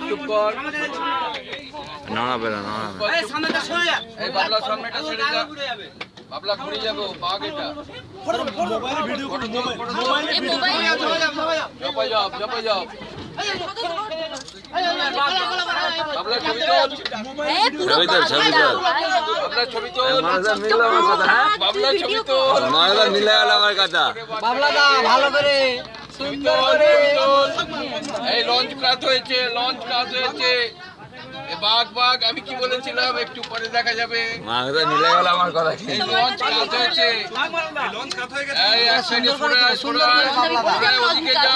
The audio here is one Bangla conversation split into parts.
চুপ কর। নড়াবে না, নড়াবে। এই সামনেটা সরে যা। এই বাবলা সামনেটা সরে যা। বাবলা ঘুরে যাবো বাঘ এটা। মোবাইলে ভিডিও করো, মোবাইলে ভিডিও জপা যাও, জপা যাও। বাবলা ছবি তোল। ছবি তোল, ছবি তোল। বাবলা ছবি তোল। মানুষের মিললো আমার কথা, হ্যাঁ? বাবলা ছবি তোল। মানুষের মিলে গেল আমার কথা। বাবলা দা ভালো করে সুন্দর করে তোল। এই লঞ্চ ক্লাস হয়েছে, লঞ্চ ক্লাস হয়েছে। এ বাঘ বাঘ আমি কি বলেছিলাম একটু পরে দেখা যাবে। মানুষের মিলে গেল আমার কথা। এই লঞ্চ ক্লাস হয়েছে। এই এক সাইডে সরে আয়, সরে আয়। এই ওদিকে যা,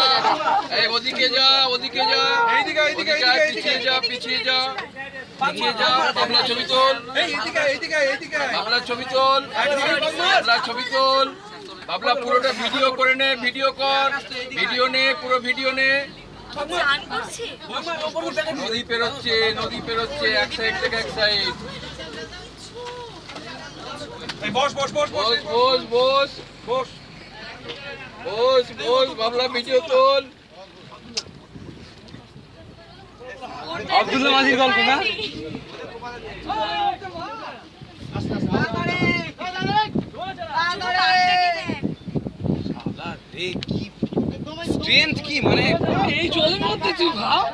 এই ওদিকে যা, ওদিকে যা। ওদিকে আয়, পিছিয়ে যা, পিছিয়ে যা, পিছিয়ে যা। বাবলা ছবি তোল। বাবলা ছবি তোল। বাবলা ছবি তোল। বাবলা পুরোটা ভিডিও করে নে, ভিডিও কর, ভিডিও নে, পুরো ভিডিও নে। নদী পেরোচ্ছে, নদী পেরোচ্ছে, এক সাইড থেকে এক সাইড। বস বস বস বস বস বস বস বস বস। বাবলা ভিডিও তোল। আব্দুল্লাহ মাঝির গল্প না? স্ট্রেংথ কি মানে এই জলের মধ্যে তুই ভাব।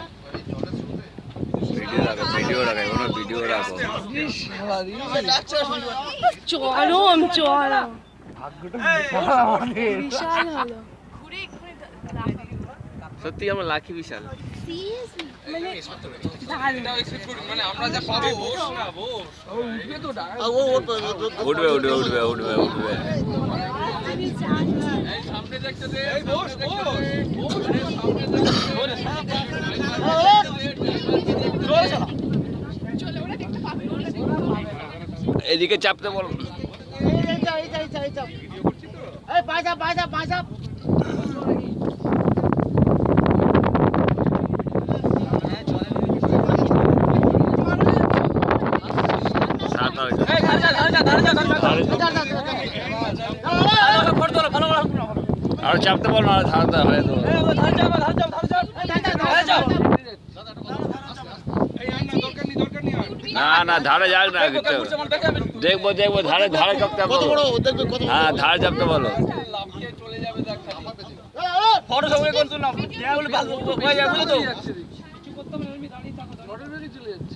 ভিডিও রাখো, ভিডিও রাখো, কোনো ভিডিও রাখো। চরম চরম বিশাল হলো সত্যি আমার লাকি বিশাল। মানে আমরা যা পাবো বস না বস। উঠবে তো উঠবে, উঠবে, উঠবে, উঠবে, উঠবে। এই সামনে দেখতে দে, এই বস বস বস। সামনে দেখতে দে। এদিকে চাপতে বল। আর চাপতে বল না, ধারতে হয় তো। না না, ধারে যাক না কিছু। দেখবো দেখবো, ধারে ধারে চাপতে বলো। হ্যাঁ, ধারে চাপতে বলো। চলে যাবে দেখ। ফটো সঙ্গে কোন শুনলাম দেয়া বলে ভালো হয়ে যাবে বুঝলো তো। কিছু করতে হবে না, আমি দাঁড়িয়ে থাকো। রডের বেগে চলে যাচ্ছে।